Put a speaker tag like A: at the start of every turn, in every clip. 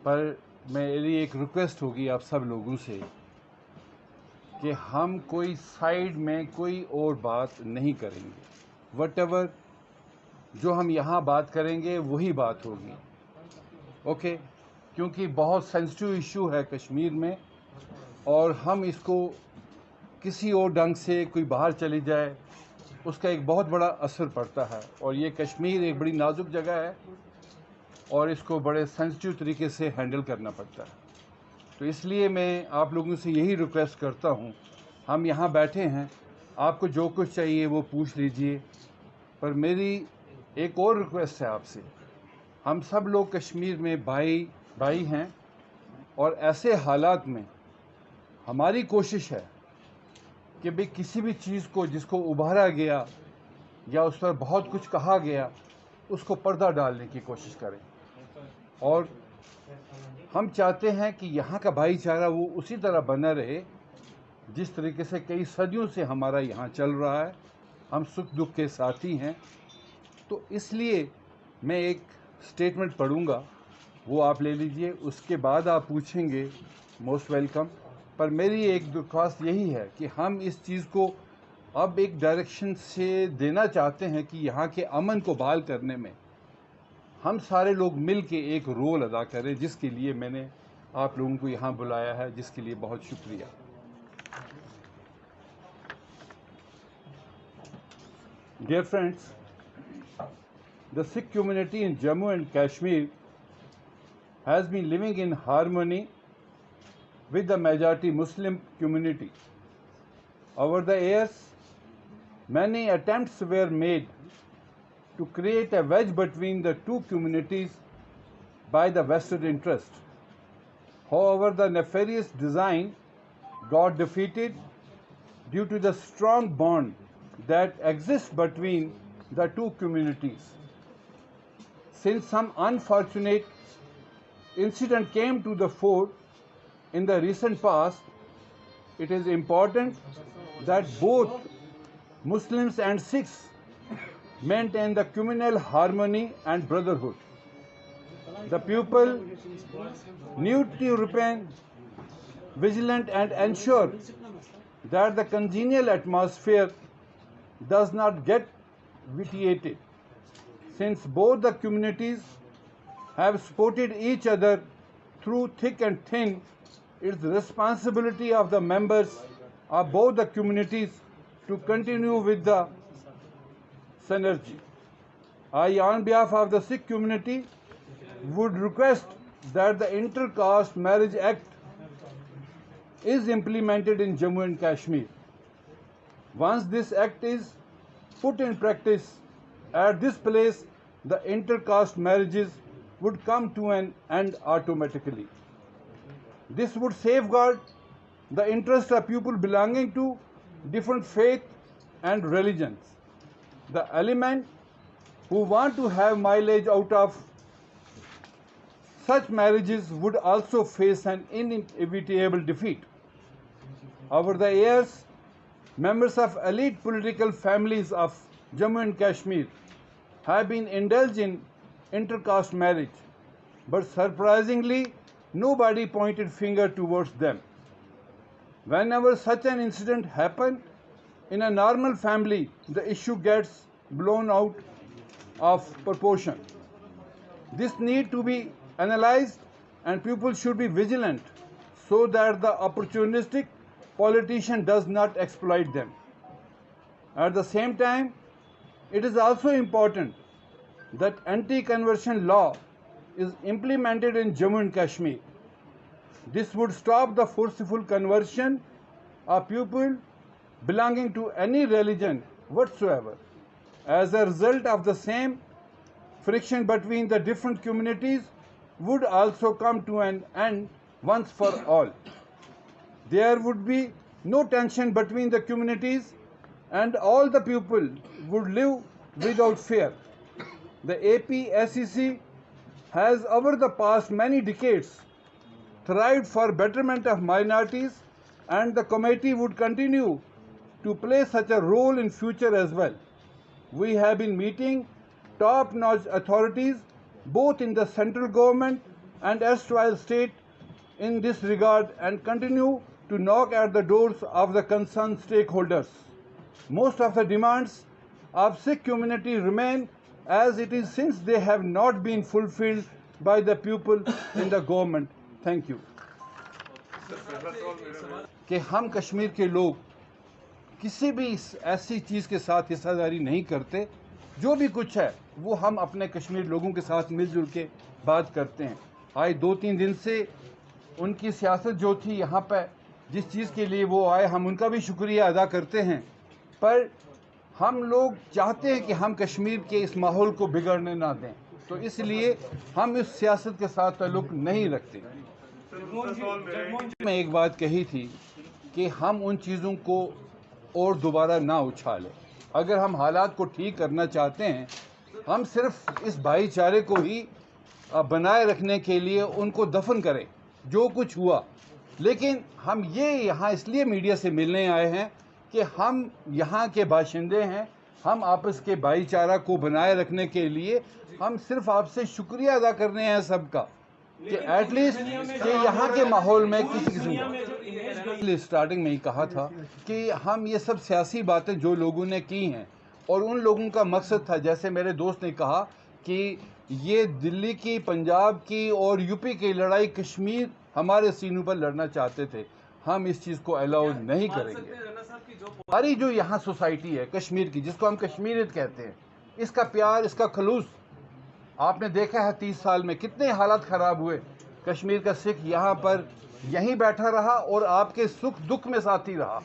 A: پر میری ایک ریکویسٹ ہوگی آپ سب لوگوں سے کہ ہم کوئی سائیڈ میں کوئی اور بات نہیں کریں گے. وٹ ایور جو ہم یہاں بات کریں گے وہی بات ہوگی. اوکے؟ کیونکہ بہت سینسٹیو ایشو ہے کشمیر میں، اور ہم اس کو کسی اور ڈھنگ سے کوئی باہر چلی جائے اس کا ایک بہت بڑا اثر پڑتا ہے. اور یہ کشمیر ایک بڑی نازک جگہ ہے اور اس کو بڑے سینسٹیو طریقے سے ہینڈل کرنا پڑتا ہے. تو اس لیے میں آپ لوگوں سے یہی ریکویسٹ کرتا ہوں، ہم یہاں بیٹھے ہیں، آپ کو جو کچھ چاہیے وہ پوچھ لیجئے، پر میری ایک اور ریکویسٹ ہے آپ سے. ہم سب لوگ کشمیر میں بھائی ہیں، اور ایسے حالات میں ہماری کوشش ہے کہ بھی کسی بھی چیز کو جس کو ابھارا گیا یا اس پر بہت کچھ کہا گیا اس کو پردہ ڈالنے کی کوشش کریں. اور ہم چاہتے ہیں کہ یہاں کا بھائی چارہ وہ اسی طرح بنا رہے جس طریقے سے کئی صدیوں سے ہمارا یہاں چل رہا ہے. ہم سکھ دکھ کے ساتھی ہیں. تو اس لیے میں ایک سٹیٹمنٹ پڑھوں گا، وہ آپ لے لیجئے، اس کے بعد آپ پوچھیں گے، موسٹ ویلکم. پر میری ایک درخواست یہی ہے کہ ہم اس چیز کو اب ایک ڈائریکشن سے دینا چاہتے ہیں کہ یہاں کے امن کو بحال کرنے میں ہم سارے لوگ مل کے ایک رول ادا کریں، جس کے لیے میں نے آپ لوگوں کو یہاں بلایا ہے، جس کے لیے بہت شکریہ. Dear friends, the Sikh community in Jammu and Kashmir has been living in harmony with the majority Muslim community. Over the years, many attempts were made to create a wedge between the two communities by the vested interest. However, the nefarious design got defeated due to the strong bond that exists between the two communities. Since some unfortunate incident came to the fore in the recent past, it is important that both Muslims and Sikhs maintain the communal harmony and brotherhood. The people need to remain vigilant and ensure that the congenial atmosphere does not get vitiated. Since both the communities have supported each other through thick and thin, it is the responsibility of the members of both the communities to continue with the synergy. I, on behalf of the Sikh community, would request that the Inter-Caste Marriage Act is implemented in Jammu and Kashmir. Once this act is put in practice, at this place the inter-caste marriages would come to an end automatically. This would safeguard the interest of people belonging to different faith and religions. The element who want to have mileage out of such marriages would also face an inevitable defeat. Over the years, members of elite political families of Jammu and Kashmir have been indulged in inter-caste marriage, but surprisingly, nobody pointed finger towards them. Whenever such an incident happens in a normal family, the issue gets blown out of proportion. This needs to be analyzed, and people should be vigilant so that the opportunistic politician does not exploit them. At the same time, it is also important that anti-conversion law is implemented in Jammu and Kashmir. This would stop the forceful conversion of people belonging to any religion whatsoever. As a result of the same, friction between the different communities would also come to an end once for all. There would be no tension between the communities, and all the people would live without fear. The APSEC has over the past many decades thrived for betterment of minorities, and the committee would continue to play such a role in future as well. We have been meeting top-notch authorities both in the central government and erstwhile state in this regard and continue to knock at the doors of the concerned stakeholders. Most of the demands of Sikh community remain as it is since they have not been fulfilled by the people in the government. Thank you. کہ ہم کشمیر کے لوگ کسی بھی ایسی چیز کے ساتھ حصہ داری نہیں کرتے، جو بھی کچھ ہے وہ ہم اپنے کشمیر لوگوں کے ساتھ مل جل کے بات کرتے ہیں. آج 2-3 دن سے ان کی سیاست جو تھی یہاں پہ جس چیز کے لیے وہ آئے ہم ان کا بھی شکریہ ادا کرتے ہیں، پر ہم لوگ چاہتے ہیں کہ ہم کشمیر کے اس ماحول کو بگڑنے نہ دیں، تو اس لیے ہم اس سیاست کے ساتھ تعلق نہیں رکھتے. میں ایک بات کہی تھی کہ ہم ان چیزوں کو اور دوبارہ نہ اچھالیں. اگر ہم حالات کو ٹھیک کرنا چاہتے ہیں، ہم صرف اس بھائی چارے کو ہی بنائے رکھنے کے لیے ان کو دفن کریں جو کچھ ہوا. لیکن ہم یہاں اس لیے میڈیا سے ملنے آئے ہیں کہ ہم یہاں کے باشندے ہیں، ہم آپس کے بھائی چارہ کو بنائے رکھنے کے لیے ہم صرف آپ سے شکریہ ادا کرنے ہیں سب کا کہ ایٹ لیسٹ کہ یہاں کے ماحول میں کسی قسم کا اسٹارٹنگ میں ہی کہا تھا کہ ہم یہ سب سیاسی باتیں جو لوگوں نے کی ہیں اور ان لوگوں کا مقصد تھا، جیسے میرے دوست نے کہا کہ یہ دلی کی، پنجاب کی اور یو پی کی لڑائی کشمیر ہمارے سینوں پر لڑنا چاہتے تھے. ہم اس چیز کو الاؤ نہیں کریں گے. ہماری جو یہاں سوسائٹی ہے کشمیر کی، جس کو ہم کشمیریت کہتے ہیں، اس کا پیار، اس کا خلوص آپ نے دیکھا ہے 30 سال میں کتنے حالات خراب ہوئے. کشمیر کا سکھ یہاں پر یہیں بیٹھا رہا اور آپ کے سکھ دکھ میں ساتھی رہا،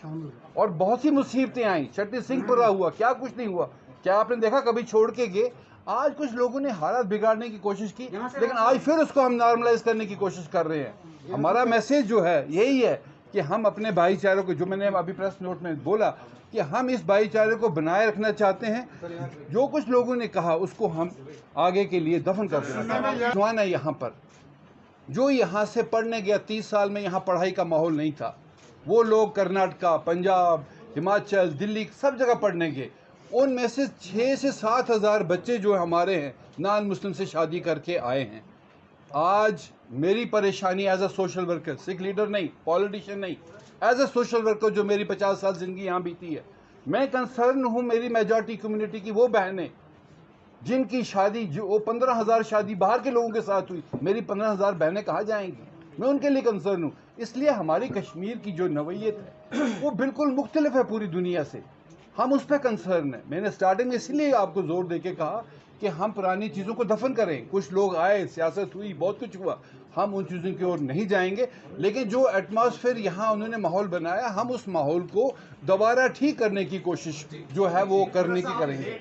A: اور بہت سی مصیبتیں آئیں. چٹی سنگھ پورا ہوا، کیا کچھ نہیں ہوا. کیا آپ نے دیکھا کبھی چھوڑ کے گئے؟ آج کچھ لوگوں نے حالات بگاڑنے کی کوشش کی، لیکن آج پھر اس کو ہم نارملائز کرنے کی کوشش کر رہے ہیں. ہمارا میسیج جو ہے یہی ہے کہ ہم اپنے بھائی چاروں کو، جو میں نے ابھی پریس نوٹ میں بولا کہ ہم اس بھائی چارے کو بنائے رکھنا چاہتے ہیں. جو کچھ لوگوں نے کہا اس کو ہم آگے کے لیے دفن کر دینا. نوجوان ہے یہاں پر جو یہاں سے پڑھنے گیا، 30 سال میں یہاں پڑھائی کا ماحول نہیں تھا. وہ لوگ کرناٹکا، پنجاب، ہماچل، دلی سب جگہ پڑھنے گئے. ان میں سے 6 سے 7 ہزار بچے جو ہمارے ہیں نان مسلم سے شادی کر کے آئے ہیں. آج میری پریشانی as a social worker, Sikh leader نہیں، پولیٹیشین نہیں، ایز اے سوشل ورکر جو میری 50 سال زندگی یہاں بیتی ہے، میں کنسرن ہوں میری میجورٹی کمیونٹی کی وہ بہنیں جن کی شادی جو 15,000 شادی باہر کے لوگوں کے ساتھ ہوئی. میری 15,000 بہنیں کہاں جائیں گی؟ میں ان کے لیے کنسرن ہوں. اس لیے ہماری کشمیر کی جو نوعیت ہے وہ بالکل مختلف ہے پوری دنیا سے. ہم اس پہ کنسرن ہیں. میں نے سٹارٹنگ میں اس لیے آپ کو زور دے کے کہا کہ ہم پرانی چیزوں کو دفن کریں. کچھ لوگ آئے، سیاست ہوئی، بہت کچھ ہوا، ہم ان چیزوں کی اور نہیں جائیں گے. لیکن جو ایٹماسفیئر یہاں انہوں نے ماحول بنایا، ہم اس ماحول کو دوبارہ ٹھیک کرنے کی کوشش جو ہے وہ کرنے کی کریں گے.